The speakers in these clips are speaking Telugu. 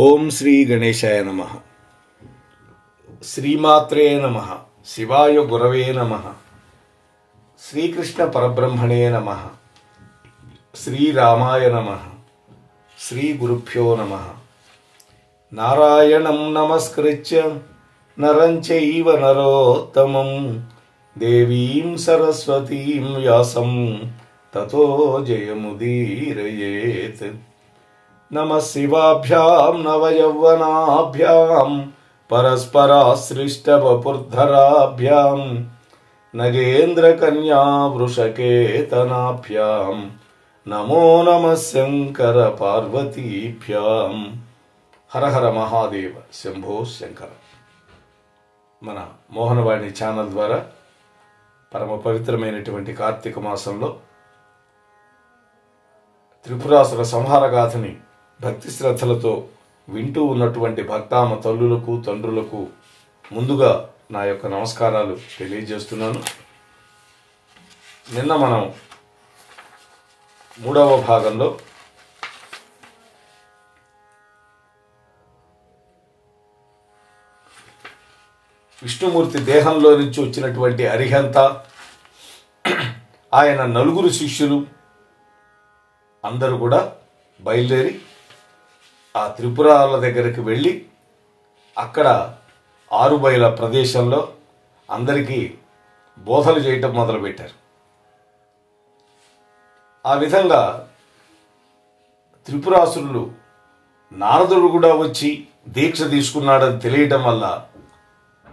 ఓం శ్రీ గణేశాయ నమః. శ్రీమాత్రే నమః. శివాయ గురవే నమః. శ్రీకృష్ణ పరబ్రహ్మణే నమః. శ్రీరామాయ నమః. శ్రీ గురుభ్యో నమః. నారాయణం నమస్కృత్య నరం చైవ నరోత్తమం దేవీం సరస్వతీం వ్యాసం తతో జయముదీరయేత్. నమః శివాభ్యాం నవయౌవనాభ్యాం పరస్పరాశ్లిష్టవపుర్ధరాభ్యాం నగేంద్రకన్యా వృషకేతనాభ్యాం నమో నమః శంకర పార్వతీభ్యాం. హరహర మహాదేవ శంభో శంకర. మన మోహనవాణి ఛానల్ ద్వారా పరమ పవిత్రమైనటువంటి కార్తీక మాసంలో త్రిపురాసుర సంహార గాథని భక్తి శ్రద్ధలతో వింటూ ఉన్నటువంటి భక్తామ తల్లులకు తండ్రులకు ముందుగా నా యొక్క నమస్కారాలు తెలియజేస్తున్నాను. నిన్న మనం 3వ భాగంలో విష్ణుమూర్తి దేహంలో నుంచి వచ్చినటువంటి అరిహంత, ఆయన నలుగురు శిష్యులు అందరూ కూడా బయలుదేరి ఆ త్రిపురాల దగ్గరికి వెళ్ళి అక్కడ ఆరుబయల ప్రదేశంలో అందరికీ బోధలు చేయటం మొదలుపెట్టారు. ఆ విధంగా త్రిపురాసురులు నారదుడు కూడా వచ్చి దీక్ష తీసుకున్నాడని తెలియటం వల్ల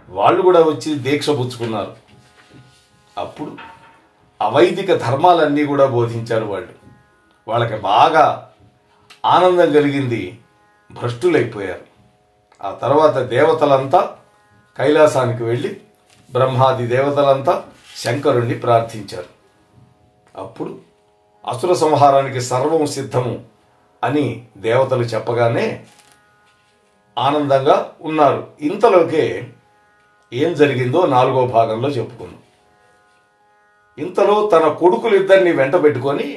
వాళ్ళు కూడా వచ్చి దీక్ష పుచ్చుకున్నారు. అప్పుడు అవైదిక ధర్మాలన్నీ కూడా బోధించారు. వాళ్ళకి బాగా ఆనందం కలిగింది, భ్రష్టులైపోయారు. ఆ తర్వాత దేవతలంతా కైలాసానికి వెళ్ళి బ్రహ్మాది దేవతలంతా శంకరుణ్ణి ప్రార్థించారు. అప్పుడు అసుర సంహారానికి సర్వం సిద్ధము అని దేవతలు చెప్పగానే ఆనందంగా ఉన్నారు. ఇంతలోకే ఏం జరిగిందో 4వ భాగంలో చెప్పుకున్నాం. ఇంతలో తన కొడుకులిద్దరిని వెంట పెట్టుకొని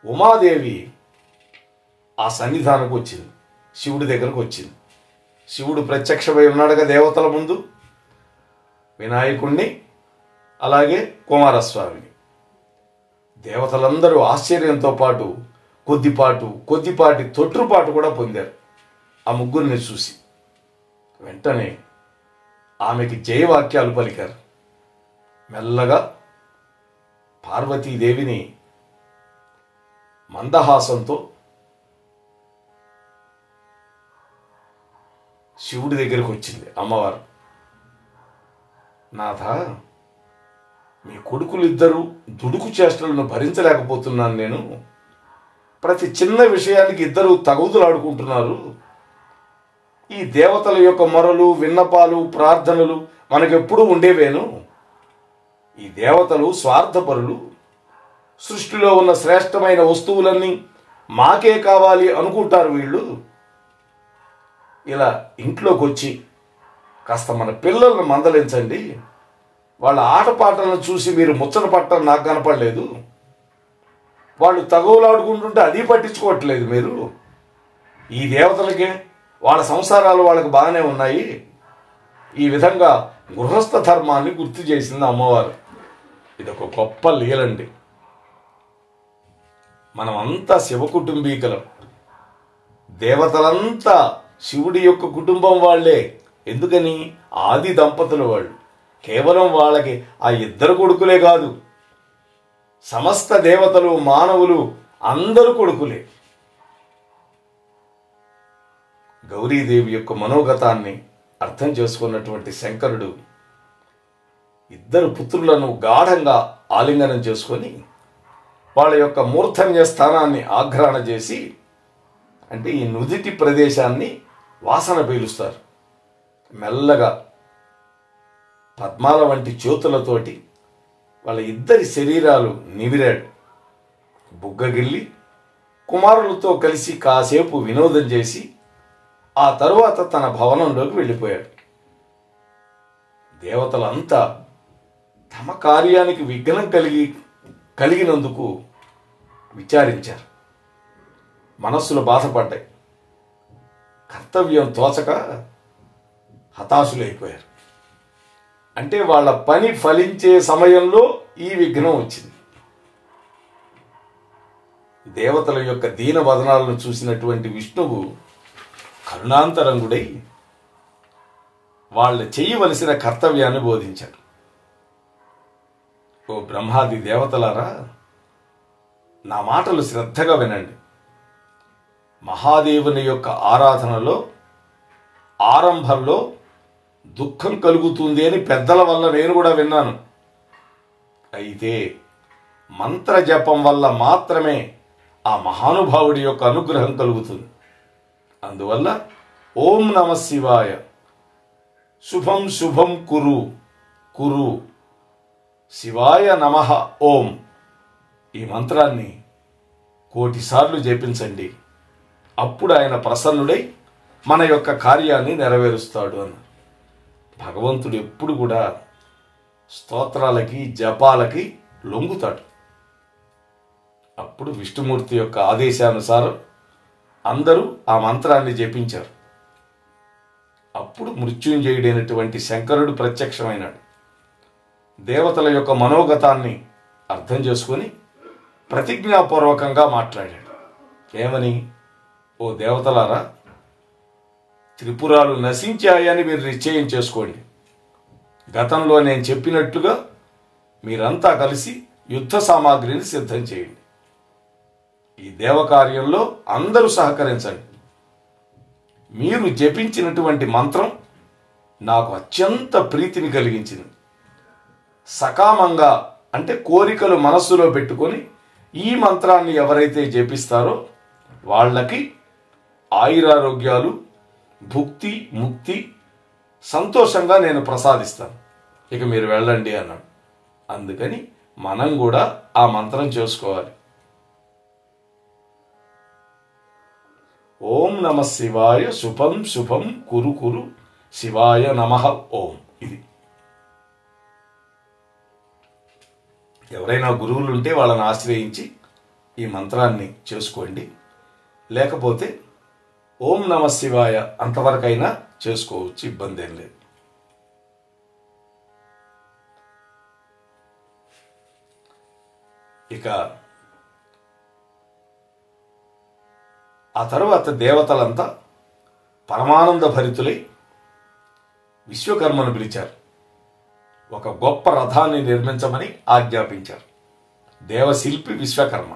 ఉమాదేవి ఆ సన్నిధానకు వచ్చింది, శివుడి దగ్గరకు వచ్చింది. శివుడు ప్రత్యక్షమై ఉన్నాడుగా దేవతల ముందు, వినాయకుణ్ణి అలాగే కుమారస్వామిని. దేవతలందరూ ఆశ్చర్యంతో పాటు కొద్దిపాటి తొట్రుపాటు కూడా పొందారు ఆ ముగ్గురిని చూసి. వెంటనే ఆమెకి జయవాక్యాలు పలికారు. మెల్లగా పార్వతీదేవిని మందహాసంతో శివుడి దగ్గరకు వచ్చింది అమ్మవారు. నాథ, మీ కొడుకులిద్దరూ దుడుకు చేష్టలను భరించలేకపోతున్నాను నేను. ప్రతి చిన్న విషయానికి ఇద్దరు తగుదులాడుకుంటున్నారు. ఈ దేవతల యొక్క మొరలు, విన్నపాలు, ప్రార్థనలు మనకెప్పుడూ ఉండేవేను. ఈ దేవతలు స్వార్థపరులు. సృష్టిలో ఉన్న శ్రేష్టమైన వస్తువులన్నీ మాకే కావాలి అనుకుంటారు వీళ్ళు. ఇలా ఇంట్లోకి వచ్చి కాస్త మన పిల్లలను మందలించండి. వాళ్ళ ఆటపాటలను చూసి మీరు ముచ్చట పట్టడం నాకు కనపడలేదు. వాళ్ళు తగవులాడుకుంటుంటే అది పట్టించుకోవట్లేదు మీరు. ఈ దేవతలకే వాళ్ళ సంసారాలు వాళ్ళకి బాగానే ఉన్నాయి. ఈ విధంగా గృహస్థ ధర్మాన్ని గుర్తు చేసింది అమ్మవారు. ఇదొక గొప్ప లీలండి. మనమంతా శివ కుటుంబీకులం. దేవతలంతా శివుడి యొక్క కుటుంబం వాళ్లే. ఎందుకని? ఆది దంపతులు వాళ్ళు. కేవలం వాళ్ళకి ఆ ఇద్దరు కొడుకులే కాదు, సమస్త దేవతలు, మానవులు అందరూ కొడుకులే. గౌరీదేవి యొక్క మనోగతాన్ని అర్థం చేసుకున్నటువంటి శంకరుడు ఇద్దరు పుత్రులను గాఢంగా ఆలింగనం చేసుకొని వాళ్ళ యొక్క మూర్ధన్య స్థానాన్ని ఆఘ్రాణ చేసి, అంటే ఈ నుదిటి ప్రదేశాన్ని వాసన పీలుస్తారు. మెల్లగా పద్మాల వంటి చేతులతోటి వాళ్ళ ఇద్దరి శరీరాలు నివిరాడు. బుగ్గగిల్లి కుమారులతో కలిసి కాసేపు వినోదం చేసి ఆ తరువాత తన భవనంలోకి వెళ్ళిపోయాడు. దేవతలంతా తమ కార్యానికి విఘ్నం కలిగినందుకు విచారించారు. మనస్సులు బాధపడ్డాయి. కర్తవ్యం తోచక హతాశులైపోయారు. అంటే వాళ్ళ పని ఫలించే సమయంలో ఈ విఘ్నం వచ్చింది. దేవతల యొక్క దీన వదనాలను చూసినటువంటి విష్ణువు కరుణాంతరంగుడై వాళ్ళు చేయవలసిన కర్తవ్యాన్ని బోధించాడు. ఓ బ్రహ్మాది దేవతలారా, నా మాటలు శ్రద్ధగా వినండి. మహాదేవుని యొక్క ఆరాధనలో ఆరంభంలో దుఃఖం కలుగుతుంది అని పెద్దల వల్ల నేను కూడా విన్నాను. అయితే మంత్ర జపం వల్ల మాత్రమే ఆ మహానుభావుడి యొక్క అనుగ్రహం కలుగుతుంది. అందువల్ల ఓం నమ శివాయ శుభం శుభం కురు కురు శివాయ నమః ఓం ఈ మంత్రాన్ని 1,000,000 సార్లు జపించండి. అప్పుడు ఆయన ప్రసన్నుడై మన యొక్క కార్యాన్ని నెరవేరుస్తాడు అన్న. భగవంతుడు ఎప్పుడు కూడా స్తోత్రాలకి జపాలకి లొంగుతాడు. అప్పుడు విష్ణుమూర్తి యొక్క ఆదేశానుసారం అందరూ ఆ మంత్రాన్ని జపించారు. అప్పుడు మృత్యుంజయుడైనటువంటి శంకరుడు ప్రత్యక్షమైనాడు. దేవతల యొక్క మనోగతాన్ని అర్థం చేసుకొని ప్రతిజ్ఞాపూర్వకంగా మాట్లాడాడు. ఏమని? ఓ దేవతలారా, త్రిపురాలు నశించాయని మీరు నిశ్చయం చేసుకోండి. గతంలో నేను చెప్పినట్టుగా మీరంతా కలిసి యుద్ధ సామాగ్రిని సిద్ధం చేయండి. ఈ దేవకార్యంలో అందరూ సహకరించండి. మీరు జపించినటువంటి మంత్రం నాకు అత్యంత ప్రీతిని కలిగించింది. సకామంగా అంటే కోరికలు మనస్సులో పెట్టుకొని ఈ మంత్రాన్ని ఎవరైతే జపిస్తారో వాళ్ళకి ఆయురారోగ్యాలు, భుక్తి, ముక్తి, సంతోషంగా నేను ప్రసాదిస్తాను. ఇక మీరు వెళ్ళండి అన్నాడు. అందుకని మనం కూడా ఆ మంత్రం చేసుకోవాలి. ఓం నమ శివాయ శుభం శుభం కురు కురు శివాయ నమః ఓం. ఇది ఎవరైనా గురువులు ఉంటే వాళ్ళని ఆశ్రయించి ఈ మంత్రాన్ని చేసుకోండి. లేకపోతే ఓం నమ శివాయ అంతవరకైనా చేసుకోవచ్చు, ఇబ్బంది ఏం లేదు. ఇక ఆ తరువాత దేవతలంతా పరమానంద భరితులై విశ్వకర్మను పిలిచారు. ఒక గొప్ప రథాన్ని నిర్మించమని ఆజ్ఞాపించారు. దేవశిల్పి విశ్వకర్మ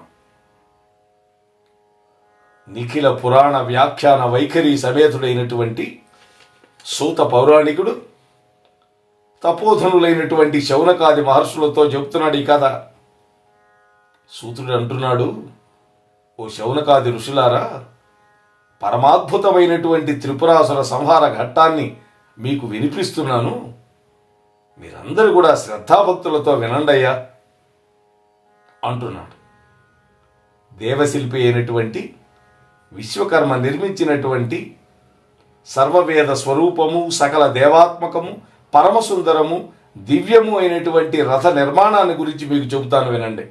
నిఖిల పురాణ వ్యాఖ్యాన వైఖరి సమేతుడైనటువంటి సూత పౌరాణికుడు తపోధనులైనటువంటి శౌనకాది మహర్షులతో చెబుతున్నాడు ఈ కథ. సూతుడు అంటున్నాడు, ఓ శౌనకాది ఋషులారా, పరమాద్భుతమైనటువంటి త్రిపురాసుర సంహార ఘట్టాన్ని మీకు వినిపిస్తున్నాను. మీరందరూ కూడా శ్రద్ధాభక్తులతో వినండయ్యా అంటున్నాడు. దేవశిల్పి అయినటువంటి విశ్వకర్మ నిర్మించినటువంటి సర్వవేద స్వరూపము, సకల దేవాత్మకము, పరమసుందరము, దివ్యము అయినటువంటి రథ నిర్మాణాన్ని గురించి మీకు చెబుతాను వినండి.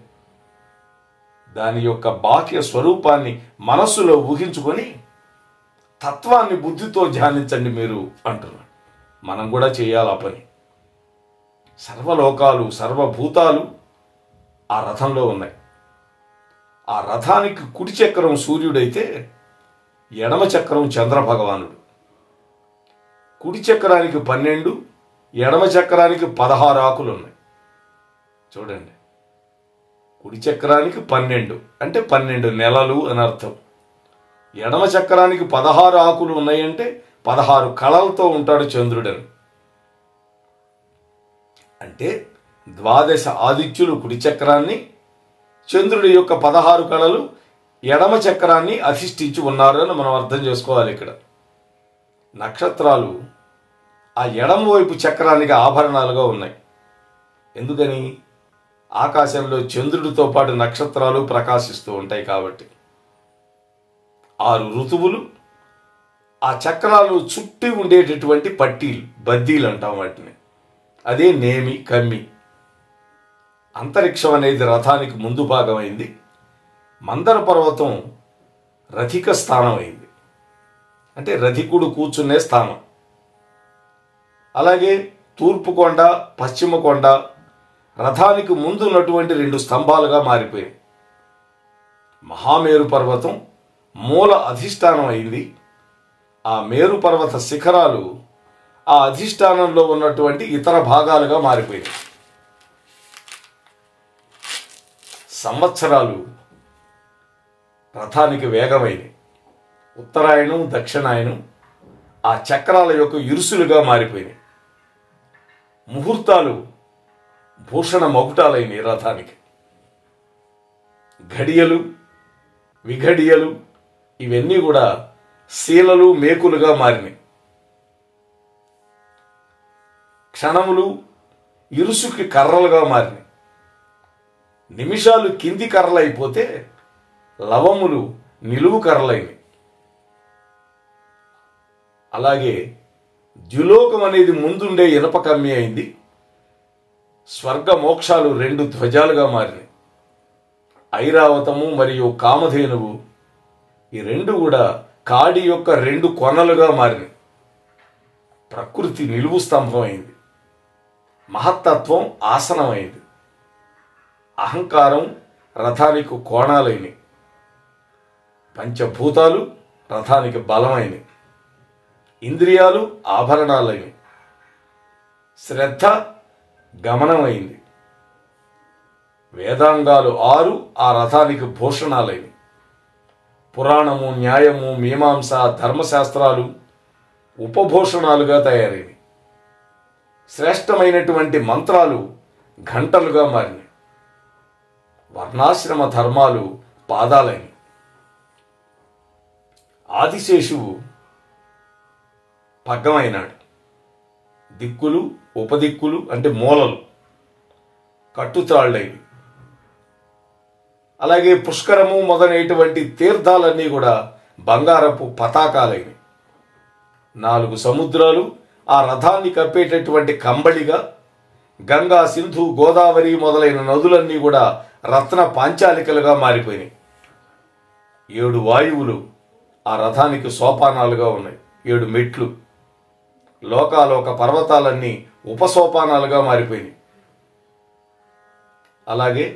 దాని యొక్క బాహ్య స్వరూపాన్ని మనస్సులో ఊహించుకొని తత్వాన్ని బుద్ధితో ధ్యానించండి మీరు అంటున్నాడు. మనం కూడా చేయాలి ఆ పని. సర్వలోకాలు, సర్వభూతాలు ఆ రథంలో ఉన్నాయి. ఆ రథానికి కుడి చక్రం సూర్యుడైతే ఎడమ చక్రం చంద్రభగవానుడు. కుడి చక్రానికి 12, ఎడమ చక్రానికి 16 ఆకులు ఉన్నాయి. చూడండి, కుడి చక్రానికి 12 అంటే 12 నెలలు అని అర్థం. ఎడమ చక్రానికి 16 ఆకులు ఉన్నాయంటే 16 కళలతో ఉంటాడు చంద్రుడని. అంటే 12 ఆదిత్యులు కుడి చక్రాన్ని, చంద్రుడి యొక్క 16 కళలు ఎడమ చక్రాన్ని అధిష్ఠించి ఉన్నారు అని మనం అర్థం చేసుకోవాలి. ఇక్కడ నక్షత్రాలు ఆ ఎడమ వైపు చక్రానికి ఆభరణాలుగా ఉన్నాయి. ఎందుకని? ఆకాశంలో చంద్రుడితో పాటు నక్షత్రాలు ప్రకాశిస్తూ ఉంటాయి కాబట్టి. 6 ఋతువులు ఆ చక్రాలు చుట్టి ఉండేటటువంటి పట్టీలు, బద్దీలు అంటాం వాటిని. అదే నేమి, కమ్మి. అంతరిక్షం అనేది రథానికి ముందు భాగమైంది. మందర పర్వతం రథిక స్థానం అయింది. అంటే రథికుడు కూర్చునే స్థానం. అలాగే తూర్పు కొండ, పశ్చిమ కొండ రథానికి ముందు ఉన్నటువంటి 2 స్తంభాలుగా మారిపోయాయి. మహామేరు పర్వతం మూల అధిష్టానం అయింది. ఆ మేరు పర్వత శిఖరాలు ఆ అధిష్టానంలో ఉన్నటువంటి ఇతర భాగాలుగా మారిపోయాయి. సంవత్సరాలు రథానికి వేగమైనవి. ఉత్తరాయణం, దక్షిణాయనం ఆ చక్రాల యొక్క ఇరుసులుగా మారిపోయినాయి. ముహూర్తాలు భూషణ మకుటాలైనవి రథానికి. ఘడియలు, విఘడియలు ఇవన్నీ కూడా శీలలు, మేకులుగా మారినాయి. క్షణములు ఇరుసుకి కర్రలుగా మారినాయి. నిమిషాలు కింది కర్రలైపోతే లవములు నిలువు కర్రలైనవి. అలాగే ద్యులోకం అనేది ముందుండే ఇనప కమ్మి అయింది. స్వర్గ మోక్షాలు 2 ధ్వజాలుగా మారినాయి. ఐరావతము మరియు కామధేనువు ఈ 2 కూడా కాడి యొక్క 2 కొనలుగా మారినాయి. ప్రకృతి నిలువు స్తంభం అయింది. మహత్తత్వం ఆసనమైంది. అహంకారం రథానికి కోణాలైనవి. పంచభూతాలు రథానికి బలమైనవి. ఇంద్రియాలు ఆభరణాలైనవి. శ్రద్ధ గమనమైంది. వేదాంగాలు 6 ఆ రథానికి భూషణాలైనవి. పురాణము, న్యాయము, మీమాంస, ధర్మశాస్త్రాలు ఉపభూషణాలుగా తయారైనవి. శ్రేష్టమైనటువంటి మంత్రాలు ఘంటలుగా మారినాయి. వర్ణాశ్రమ ధర్మాలు పాదాలైనవి. ఆదిశేషువు పగ్గమైనాడు. దిక్కులు, ఉపదిక్కులు అంటే మూలలు కట్టుత్రాళ్ళైనవి. అలాగే పుష్కరము మొదలైనటువంటి తీర్థాలన్నీ కూడా బంగారపు పతాకాలైనవి. 4 సముద్రాలు ఆ రథాన్ని కప్పేటటువంటి కంబళిగా, గంగా, సింధు, గోదావరి మొదలైన నదులన్నీ కూడా రత్న పాంచాలికలుగా మారిపోయినాయి. 7 వాయువులు ఆ రథానికి సోపానాలుగా ఉన్నాయి. 7 మెట్లు. లోకాలోక పర్వతాలన్నీ ఉపసోపానాలుగా మారిపోయినాయి. అలాగే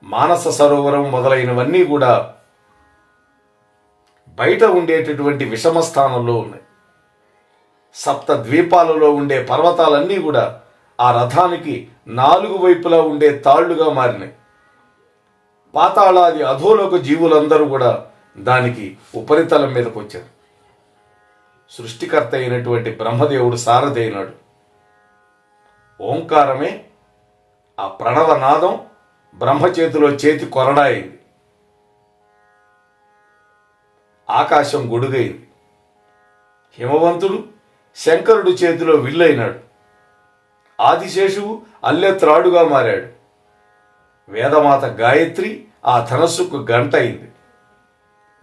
మానస సరోవరం మొదలైనవన్నీ కూడా బయట ఉండేటటువంటి విషమ స్థానంలో ఉన్నాయి. సప్త ద్వీపాలలో ఉండే పర్వతాలన్నీ కూడా ఆ రథానికి 4 వైపులా ఉండే తాళ్లుగా మారినాయి. పాతాళాది అధోలోక జీవులందరూ కూడా దానికి ఉపరితలం మీదకి వచ్చారు. సృష్టికర్త అయినటువంటి బ్రహ్మదేవుడు సారథి అయినాడు. ఓంకారమే ఆ ప్రణవనాదం బ్రహ్మ చేతిలో చేతి కొరడా అయింది. ఆకాశం గొడుగైంది. హిమవంతుడు శంకరుడు చేతిలో విల్లైనాడు. ఆదిశేషువు అల్లెత్రాడుగా మారాడు. వేదమాత గాయత్రి ఆ ధనస్సుకు గంట అయింది.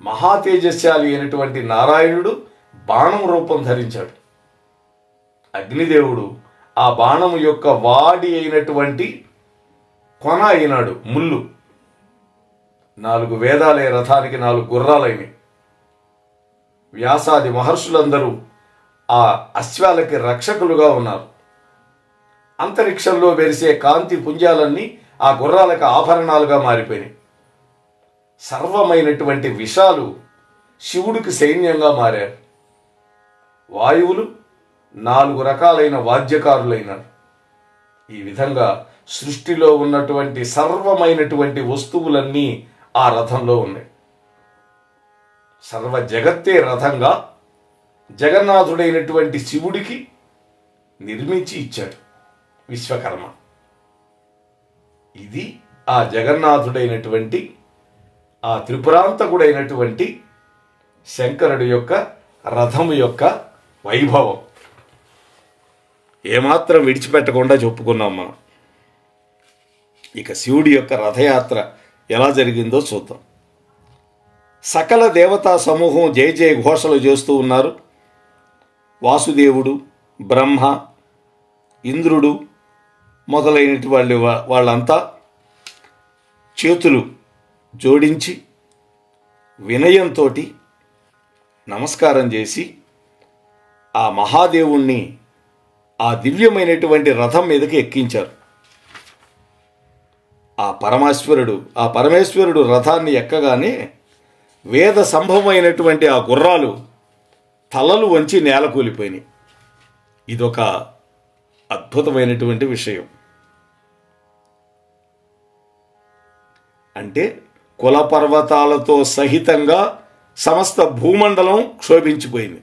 మహాతేజశాలి అయినటువంటి నారాయణుడు బాణం రూపం ధరించాడు. అగ్నిదేవుడు ఆ బాణము యొక్క వాడి అయినటువంటి కొన అయినాడు, ముళ్ళు. 4 వేదాలే రథానికి 4 గుర్రాలైనవి. వ్యాసాది మహర్షులందరూ ఆ అశ్వాలకి రక్షకులుగా ఉన్నారు. అంతరిక్షంలో వెరిసే కాంతి పుంజాలన్నీ ఆ గుర్రాలకు ఆభరణాలుగా మారిపోయినాయి. సర్వమైనటువంటి విషాలు శివుడికి సైన్యంగా మారారు. వాయువులు 4 రకాలైన వాద్యకారులైనారు. ఈ విధంగా సృష్టిలో ఉన్నటువంటి సర్వమైనటువంటి వస్తువులన్నీ ఆ రథంలో ఉన్నాయి. సర్వ జగత్తే రథంగా జగన్నాథుడైనటువంటి శివుడికి నిర్మించి ఇచ్చాడు విశ్వకర్మ. ఇది ఆ జగన్నాథుడైనటువంటి ఆ త్రిపురాంతకుడైనటువంటి శంకరుడి యొక్క రథము యొక్క వైభవం. ఏమాత్రం విడిచిపెట్టకుండా చెప్పుకున్నాం మనం. ఇక శివుడి యొక్క రథయాత్ర ఎలా జరిగిందో చూద్దాం. సకల దేవతా సమూహం జయ జయ ఘోషలు చేస్తూ ఉన్నారు. వాసుదేవుడు, బ్రహ్మ, ఇంద్రుడు మొదలైనటువంటి వాళ్ళంతా చేతులు జోడించి వినయంతో నమస్కారం చేసి ఆ మహాదేవుణ్ణి ఆ దివ్యమైనటువంటి రథం మీదకి ఎక్కించారు. ఆ పరమేశ్వరుడు రథాన్ని ఎక్కగానే వేద సంభవమైనటువంటి ఆ గుర్రాలు తలలు వంచి నేల కూలిపోయినాయి. ఇదొక అద్భుతమైనటువంటి విషయం. అంటే కులపర్వతాలతో సహితంగా సమస్త భూమండలం క్షోభించిపోయింది.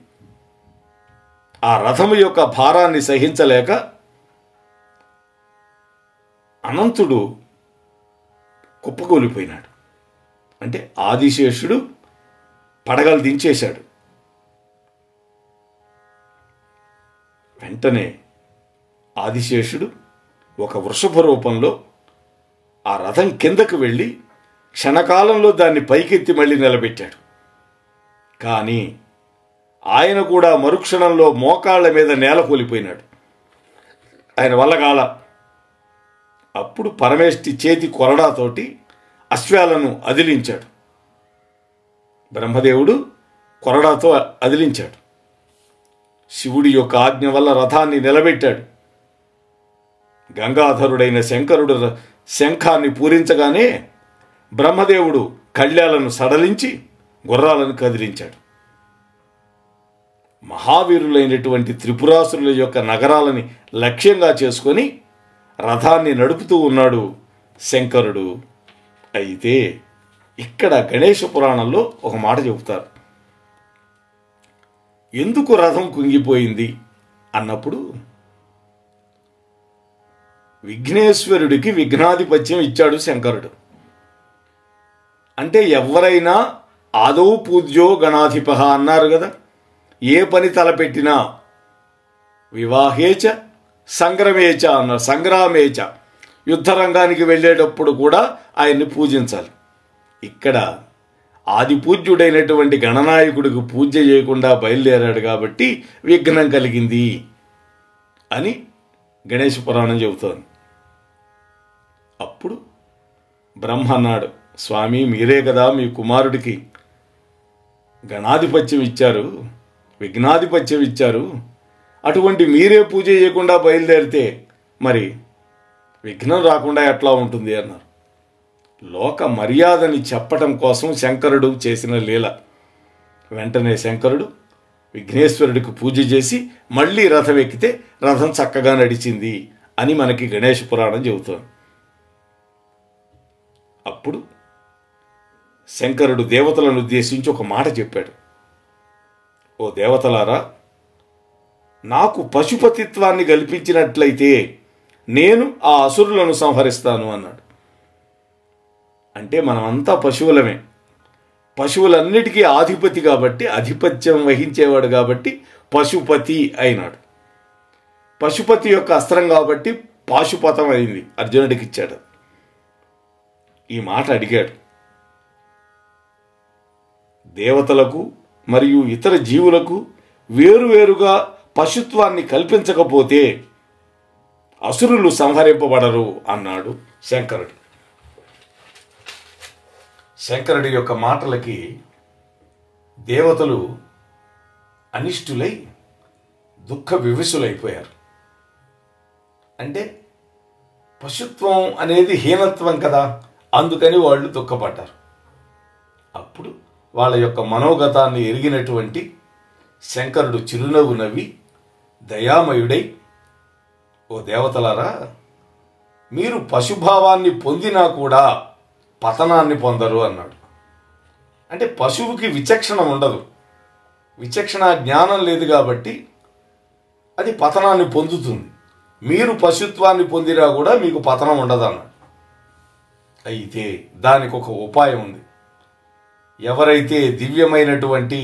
ఆ రథము యొక్క భారాన్ని సహించలేక అనంతుడు కుప్పకూలిపోయినాడు. అంటే ఆదిశేషుడు పడగలు దించేశాడు. వెంటనే ఆదిశేషుడు ఒక వృషభ రూపంలో ఆ రథం కిందకు వెళ్ళి క్షణకాలంలో దాన్ని పైకెత్తి మళ్ళీ నిలబెట్టాడు. కానీ ఆయన కూడా మరుక్షణంలో మోకాళ్ల మీద నేల కూలిపోయినాడు. ఆయన వల్ల కాల. అప్పుడు పరమేష్టి చేతి కొరడాతోటి అశ్వాలను అదిలించాడు. బ్రహ్మదేవుడు కొరడాతో అదిలించాడు. శివుడి యొక్క ఆజ్ఞ వల్ల రథాన్ని నిలబెట్టాడు. గంగాధరుడైన శంకరుడు శంఖాన్ని పూరించగానే బ్రహ్మదేవుడు కళ్యాలను సడలించి గుర్రాలను కదిలించాడు. మహావీరులైనటువంటి త్రిపురాసురుల యొక్క నగరాలని లక్ష్యంగా చేసుకొని రథాన్ని నడుపుతూ ఉన్నాడు శంకరుడు. అయితే ఇక్కడ గణేష పురాణంలో ఒక మాట చెబుతారు. ఎందుకు రథం కుంగిపోయింది అన్నప్పుడు విఘ్నేశ్వరుడికి విఘ్నాధిపత్యం ఇచ్చాడు శంకరుడు. అంటే ఎవరైనా ఆదౌ పూజ్యో గణాధిప అన్నారు కదా. ఏ పని తలపెట్టినా వివాహేచ సంగ్రమేచ అన్నారు. సంగ్రామేచ యుద్ధరంగానికి వెళ్ళేటప్పుడు కూడా ఆయన్ని పూజించాలి. ఇక్కడ ఆది పూజ్యుడైనటువంటి గణనాయకుడికి పూజ చేయకుండా బయలుదేరాడు కాబట్టి విఘ్నం కలిగింది అని గణేష పురాణం చెబుతోంది. అప్పుడు బ్రహ్మ అన్నాడు, స్వామి మీరే కదా మీ కుమారుడికి గణాధిపత్యం ఇచ్చారు, విఘ్నాధిపత్యం ఇచ్చారు. అటువంటి మీరే పూజ చేయకుండా బయలుదేరితే మరి విఘ్నం రాకుండా ఎట్లా ఉంటుంది అన్నారు. లోక మర్యాదని చెప్పటం కోసం శంకరుడు చేసిన లీల. వెంటనే శంకరుడు విఘ్నేశ్వరుడికి పూజ చేసి మళ్ళీ రథం ఎక్కితే రథం చక్కగా నడిచింది అని మనకి గణేష పురాణం చెబుతోంది. అప్పుడు శంకరుడు దేవతలను ఉద్దేశించి ఒక మాట చెప్పాడు. ఓ దేవతలారా, నాకు పశుపతిత్వాన్ని కల్పించినట్లయితే నేను ఆ అసురులను సంహరిస్తాను అన్నాడు. అంటే మనమంతా పశువులమే. పశువులన్నిటికీ ఆధిపతి కాబట్టి, ఆధిపత్యం వహించేవాడు కాబట్టి పశుపతి అయినాడు. పశుపతి యొక్క అస్త్రం కాబట్టి పాశుపతం అయింది, అర్జునుడికి ఇచ్చాడు. ఈ మాట అడిగాడు. దేవతలకు మరియు ఇతర జీవులకు వేరువేరుగా పశుత్వాన్ని కల్పించకపోతే అసురులు సంహరింపబడరు అన్నాడు శంకరుడు. శంకరుడి యొక్క మాటలకి దేవతలు అనిష్టులై దుఃఖ వివశులైపోయారు. అంటే పశుత్వం అనేది హీనత్వం కదా, అందుకని వాళ్ళు దుఃఖపడ్డారు. అప్పుడు వాళ్ళ యొక్క మనోగతాన్ని ఎరిగినటువంటి శంకరుడు చిరునవ్వు నవ్వి దయామయుడై, ఓ దేవతలారా, మీరు పశుభావాన్ని పొందినా కూడా పతనాన్ని పొందరు అన్నాడు. అంటే పశువుకి విచక్షణ ఉండదు, విచక్షణ జ్ఞానం లేదు కాబట్టి అది పతనాన్ని పొందుతుంది. మీరు పశుత్వాన్ని పొందినా కూడా మీకు పతనం ఉండదు అన్నాడు. అయితే దానికి ఒక ఉపాయం ఉంది. ఎవరైతే దివ్యమైనటువంటి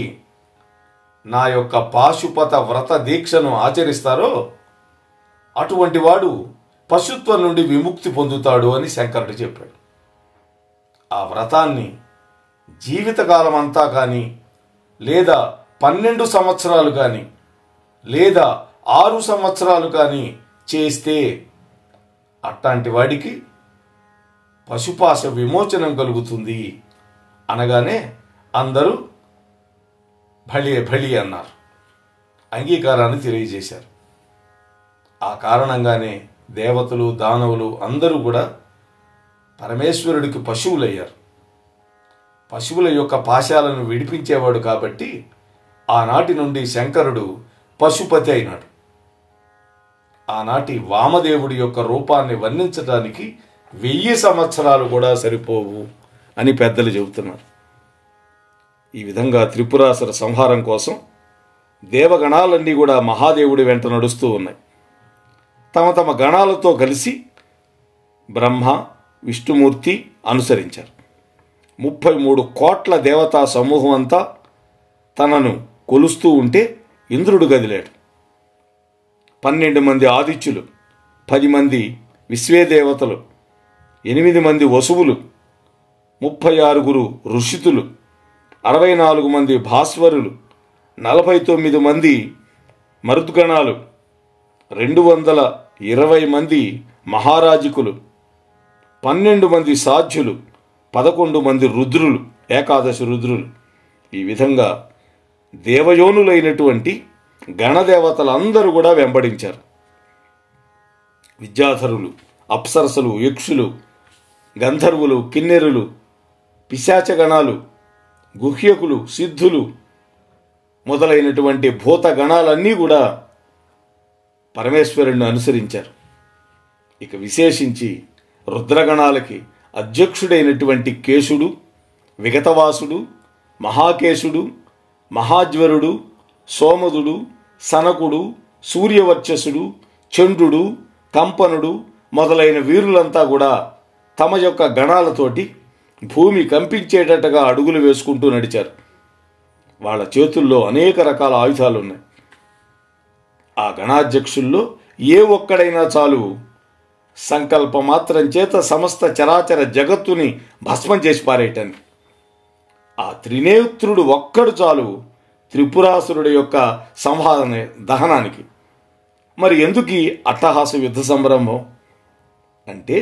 నా యొక్క పాశుపత వ్రత దీక్షను ఆచరిస్తారో అటువంటి వాడు పశుత్వం నుండి విముక్తి పొందుతాడు అని శంకరుడు చెప్పాడు. ఆ వ్రతాన్ని జీవితకాలం అంతా కానీ, లేదా 12 సంవత్సరాలు కానీ, లేదా 6 సంవత్సరాలు కానీ చేస్తే అట్లాంటి వాడికి పశుపాశ విమోచనం కలుగుతుంది అనగానే అందరూ భళి భళి అన్నారు, అంగీకారాన్ని తెలియజేశారు. ఆ కారణంగానే దేవతలు దానవులు అందరూ కూడా పరమేశ్వరుడికి పశువులయ్యారు. పశువుల యొక్క పాశాలను విడిపించేవాడు కాబట్టి ఆనాటి నుండి శంకరుడు పశుపతి అయినాడు. ఆనాటి వామదేవుడి యొక్క రూపాన్ని వర్ణించడానికి 1000 సంవత్సరాలు కూడా సరిపోవు అని పెద్దలు చెబుతున్నారు. ఈ విధంగా త్రిపురాసుర సంహారం కోసం దేవగణాలన్నీ కూడా మహాదేవుడి వెంట నడుస్తూ ఉన్నాయి. తమ తమ గణాలతో కలిసి బ్రహ్మ విష్ణుమూర్తి అనుసరించారు. 33 కోట్ల దేవతా సమూహం అంతా తనను కొలుస్తూ ఉంటే ఇంద్రుడు గదిలాడు. 12 మంది ఆదిత్యులు, 10 మంది విశ్వేదేవతలు, 8 మంది వసువులు, 36 ఋషితులు, 64 మంది భాస్వరులు, 49 మంది మరుద్గణాలు, 220 మంది మహారాజికులు, 12 మంది సాధ్యులు, 11 మంది రుద్రులు, 11 రుద్రులు. ఈ విధంగా దేవయోనులైనటువంటి గణదేవతలందరూ కూడా వెంబడించారు. విద్యాధరులు, అప్సరసలు, యక్షులు, గంధర్వులు, కిన్నెరులు, పిశాచగణాలు, గుహ్యకులు, సిద్ధులు మొదలైనటువంటి భూతగణాలన్నీ కూడా పరమేశ్వరుణ్ణి అనుసరించారు. ఇక విశేషించి రుద్రగణాలకి అధ్యక్షుడైనటువంటి కేశుడు, విగతవాసుడు, మహాకేశుడు, మహాజ్వరుడు, సోమదుడు, సనకుడు, సూర్యవర్చసుడు, చంద్రుడు, కంపనుడు మొదలైన వీరులంతా కూడా తమ యొక్క గణాలతోటి భూమి కంపించేటట్టుగా అడుగులు వేసుకుంటూ నడిచారు. వాళ్ళ చేతుల్లో అనేక రకాల ఆయుధాలు ఉన్నాయి. ఆ గణాధ్యక్షుల్లో ఏ ఒక్కడైనా చాలు సంకల్ప మాత్రం చేత సమస్త చరాచర జగత్తుని భస్మం చేసి పారేయటానికి. ఆ త్రినేత్రుడు ఒక్కడు చాలు త్రిపురాసురుడి యొక్క సంహారణ దహనానికి. మరి ఎందుకు ఈ అట్టహాస యుద్ధ సంరంభం అంటే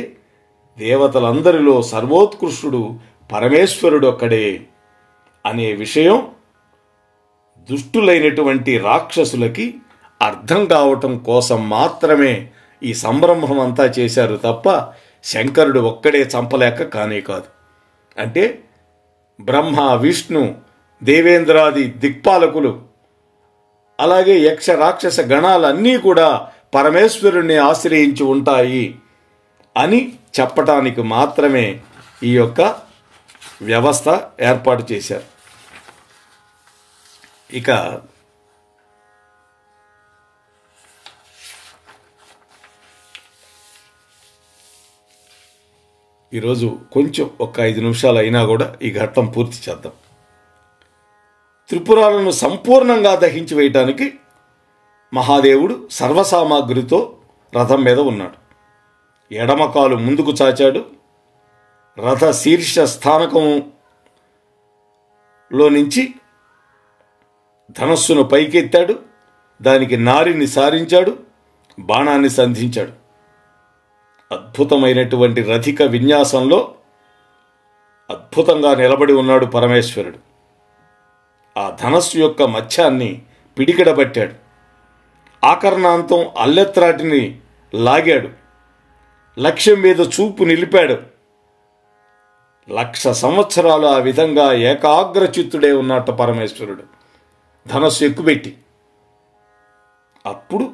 దేవతలందరిలో సర్వోత్కృష్టుడు పరమేశ్వరుడు ఒక్కడే అనే విషయం దుష్టులైనటువంటి రాక్షసులకి అర్థం కావటం కోసం మాత్రమే ఈ సంరంభం అంతా చేశారు తప్ప శంకరుడు ఒక్కడే చంపలేక కానే కాదు. అంటే బ్రహ్మ, విష్ణు, దేవేంద్రాది దిక్పాలకులు అలాగే యక్ష రాక్షస గణాలన్నీ కూడా పరమేశ్వరుణ్ణి ఆశ్రయించి ఉంటాయి అని చెప్పటానికి మాత్రమే ఈ యొక్క వ్యవస్థ ఏర్పాటు చేశారు. ఇక ఈరోజు కొంచెం ఒక 5 నిమిషాలు అయినా కూడా ఈ ఘట్టం పూర్తి చేద్దాం. త్రిపురాలను సంపూర్ణంగా దహించి వేయటానికి మహాదేవుడు సర్వసామాగ్రితో రథం మీద ఉన్నాడు. ఎడమకాలు ముందుకు చాచాడు. రథ శీర్ష స్థానకంలో నుంచి ధనస్సును పైకెత్తాడు. దానికి నారిని సారించాడు. బాణాన్ని సంధించాడు. అద్భుతమైనటువంటి రథిక విన్యాసంలో అద్భుతంగా నిలబడి ఉన్నాడు పరమేశ్వరుడు. ఆ ధనస్సు యొక్క మధ్యాన్ని పిడికిడబట్టాడు. ఆకర్ణాంతం అల్లెత్రాటిని లాగాడు. లక్ష్యం మీద చూపు నిలిపాడు. 1,00,000 సంవత్సరాలు ఆ విధంగా ఏకాగ్రచిత్తుడే ఉన్నట్ట పరమేశ్వరుడు ధనస్సు ఎక్కుపెట్టి. అప్పుడు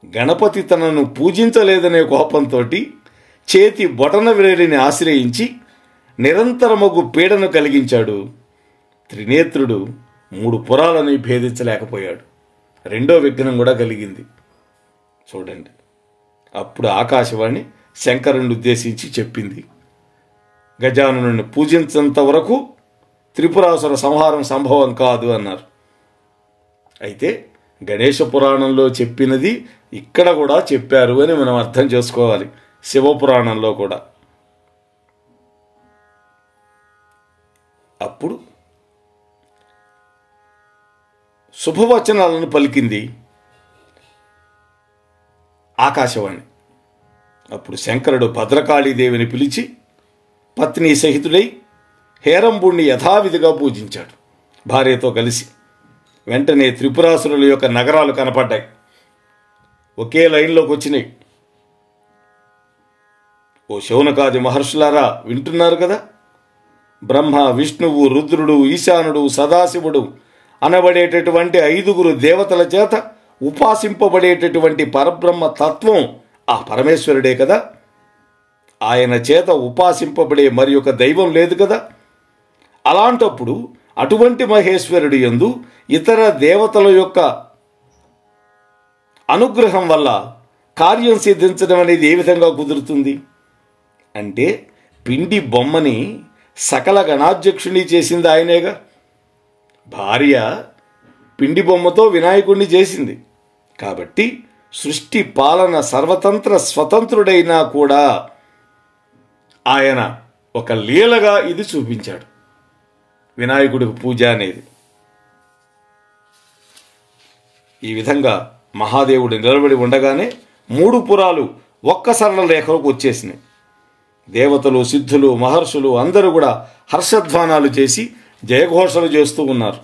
గణపతి తనను పూజించలేదనే కోపంతో చేతి బొటన వేలిని ఆశ్రయించి నిరంతరమగు పీడను కలిగించాడు. త్రినేత్రుడు 3 పురాలని భేదించలేకపోయాడు. రెండో విఘ్నం కూడా కలిగింది. చూడండి, అప్పుడు ఆకాశవాణి శంకరుని ఉద్దేశించి చెప్పింది, గజాననుని పూజించేంత వరకు త్రిపురాసుర సంహారం సంభవం కాదు అన్నారు. అయితే గణేశ పురాణంలో చెప్పినది ఇక్కడ కూడా చెప్పారు అని మనం అర్థం చేసుకోవాలి. శివపురాణంలో కూడా. అప్పుడు శుభవచనాలను పలికింది ఆకాశవాణి. అప్పుడు శంకరుడు భద్రకాళీదేవిని పిలిచి పత్ని సహితుడై హేరంబుణ్ణి యథావిధిగా పూజించాడు భార్యతో కలిసి. వెంటనే త్రిపురాసురుల యొక్క నగరాలు కనపడ్డాయి. ఒకే లైన్లోకి వచ్చినాయి. ఓ శౌనకాది మహర్షులారా, వింటున్నారు కదా? బ్రహ్మ, విష్ణువు, రుద్రుడు, ఈశానుడు, సదాశివుడు అనబడేటటువంటి 5 దేవతల చేత ఉపాసింపబడేటటువంటి పరబ్రహ్మ తత్వం ఆ పరమేశ్వరుడే కదా. ఆయన చేత ఉపాసింపబడే మరి ఒక దైవం లేదు కదా. అలాంటప్పుడు అటువంటి మహేశ్వరుడి యందు ఇతర దేవతల యొక్క అనుగ్రహం వల్ల కార్యం సిద్ధించడం అనేది ఏ విధంగా కుదురుతుంది అంటే, పిండి బొమ్మని సకల గణాధ్యక్షుని చేసింది ఆయనేగా. భార్య పిండి బొమ్మతో వినాయకుడిని చేసింది. కాబట్టి సృష్టి పాలన సర్వతంత్ర స్వతంత్రుడైనా కూడా ఆయన ఒక లీలగా ఇది చూపించాడు, వినాయకుడికి పూజ అనేది. ఈ విధంగా మహాదేవుడు నిలబడి ఉండగానే 3 పురాలు ఒక్క సరళ రేఖలోకి వచ్చేసినాయి. దేవతలు, సిద్ధులు, మహర్షులు అందరూ కూడా హర్షధ్వానాలు చేసి జయఘోషలు చేస్తూ ఉన్నారు.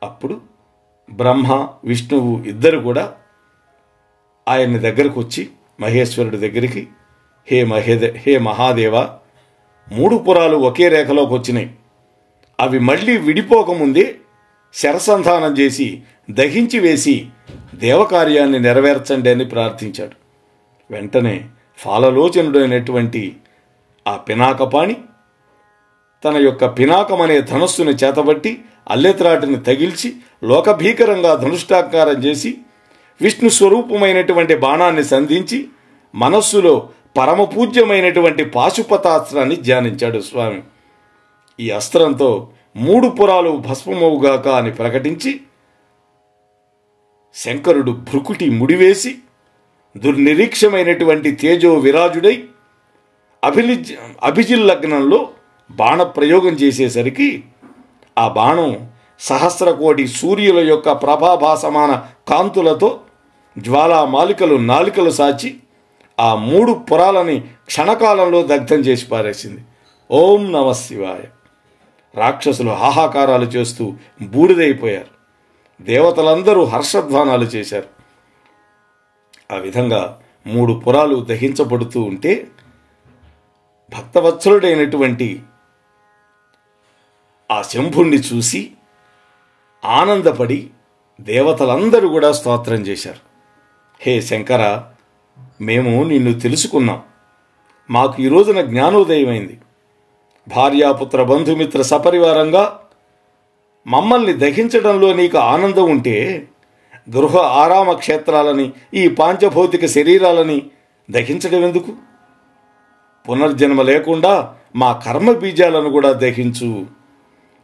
అప్పుడు బ్రహ్మ, విష్ణువు ఇద్దరు కూడా ఆయన్ని దగ్గరకు వచ్చి మహేశ్వరుడి దగ్గరికి, హే మహాదేవ, 3 పురాలు ఒకే రేఖలోకి వచ్చినాయి. అవి మళ్ళీ విడిపోకముందే శరసంధానం చేసి దహించి వేసి దేవకార్యాన్ని నెరవేర్చండి అని ప్రార్థించాడు. వెంటనే ఫాలలోచనుడైనటువంటి ఆ పినాకపాణి తన యొక్క పినాకమనే ధనస్సును చేతబట్టి అల్లెత్రాటిని తగిల్చి లోకభీకరంగా ధనుష్టాకారం చేసి విష్ణు స్వరూపమైనటువంటి బాణాన్ని సంధించి మనస్సులో పరమపూజ్యమైనటువంటి పాశుపతాస్త్రాన్ని ధ్యానించాడు స్వామి. ఈ అస్త్రంతో 3 పురాలు భస్మమవుగాక అని ప్రకటించి శంకరుడు భృకుటి ముడివేసి దుర్నిరీక్షమైనటువంటి తేజో విరాజుడై అభిజిల్లగ్నంలో బాణ ప్రయోగం చేసేసరికి ఆ బాణం 1,000 కోటి సూర్యుల యొక్క ప్రభాభాసమాన కాంతులతో జ్వాలామాలికలు నాలికలు సాచి ఆ 3 పురాలని క్షణకాలంలో దగ్ధం చేసి పారేసింది. ఓం నమ శివాయ. రాక్షసులు హాహాకారాలు చేస్తూ బూడిదైపోయారు. దేవతలందరూ హర్షధ్వానాలు చేశారు. ఆ విధంగా 3 పురాలు దహించబడుతూ ఉంటే భక్తవత్సలుడైనటువంటి ఆ శంభుణ్ణి చూసి ఆనందపడి దేవతలందరూ కూడా స్తోత్రం చేశారు. హే శంకర, మేము నిన్ను తెలుసుకున్నాం. మాకు ఈ రోజున జ్ఞానోదయమైంది. భార్యాపుత్ర బంధుమిత్ర సపరివారంగా మమ్మల్ని దహించడంలో నీకు ఆనందం ఉంటే గృహ ఆరామ క్షేత్రాలని, ఈ పాంచభౌతిక శరీరాలని దహించడం ఎందుకు? పునర్జన్మ లేకుండా మా కర్మ బీజాలను కూడా దహించు.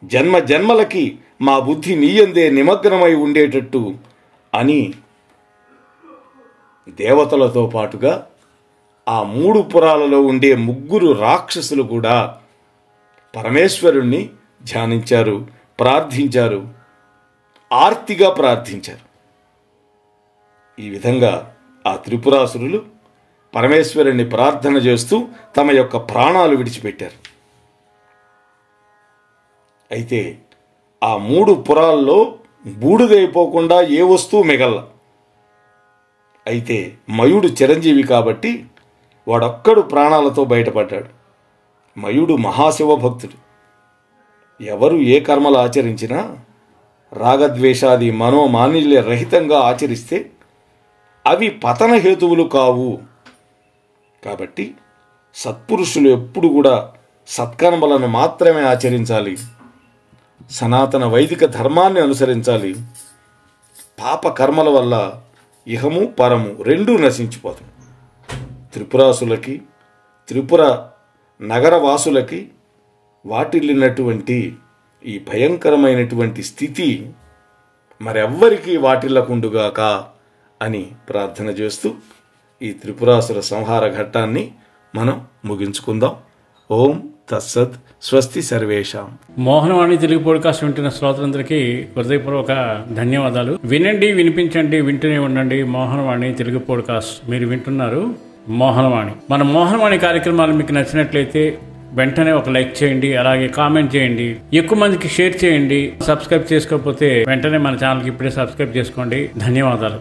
జన్మ జన్మలకి మా బుద్ధి నీయందే నిమగ్నమై ఉండేటట్టు అని దేవతలతో పాటుగా ఆ 3 పురాలలో ఉండే 3 రాక్షసులు కూడా పరమేశ్వరుణ్ణి ధ్యానించారు, ప్రార్థించారు, ఆర్తిగా ప్రార్థించారు. ఈ విధంగా ఆ త్రిపురాసురులు పరమేశ్వరుణ్ణి ప్రార్థన చేస్తూ తమ యొక్క ప్రాణాలు విడిచిపెట్టారు. అయితే ఆ 3 పురాల్లో బూడిదైపోకుండా ఏ వస్తువు మిగల్ల. అయితే మయుడు చిరంజీవి కాబట్టి వాడొక్కడు ప్రాణాలతో బయటపడ్డాడు. మయుడు మహాశివభక్తుడు. ఎవరు ఏ కర్మలు ఆచరించినా రాగద్వేషాది మనోమానిల్య రహితంగా ఆచరిస్తే అవి పతన హేతువులు కావు. కాబట్టి సత్పురుషులు ఎప్పుడు కూడా సత్కర్మలను మాత్రమే ఆచరించాలి. సనాతన వైదిక ధర్మాన్ని అనుసరించాలి. పాప కర్మల వల్ల ఇహము పరము రెండూ నశించిపోతాయి. త్రిపురాసులకి, త్రిపుర నగరవాసులకి వాటిల్లినటువంటి ఈ భయంకరమైనటువంటి స్థితి మరెవ్వరికీ వాటిల్లకుండుగాక అని ప్రార్థన చేస్తూ ఈ త్రిపురాసుర సంహార ఘట్టాన్ని మనం ముగించుకుందాం. ఓం తత్సత్. స్వస్తి సర్వేషాం. మోహనవాణి తెలుగు పోడ్కాస్ట్ వింటున్న శ్రోతలందరికీ హృదయపూర్వక ధన్యవాదాలు. వినండి, వినిపించండి, వింటూనే ఉండండి. మోహనవాణి తెలుగు పోడ్కాస్ట్ మీరు వింటున్నారు. మోహనవాణి. మన మోహనవాణి కార్యక్రమాలు మీకు నచ్చినట్లయితే వెంటనే ఒక లైక్ చేయండి, అలాగే కామెంట్ చేయండి, ఎక్కువ మందికి షేర్ చేయండి. సబ్స్క్రైబ్ చేసుకోకపోతే వెంటనే మన ఛానల్కి ఇప్పుడే సబ్స్క్రైబ్ చేసుకోండి. ధన్యవాదాలు.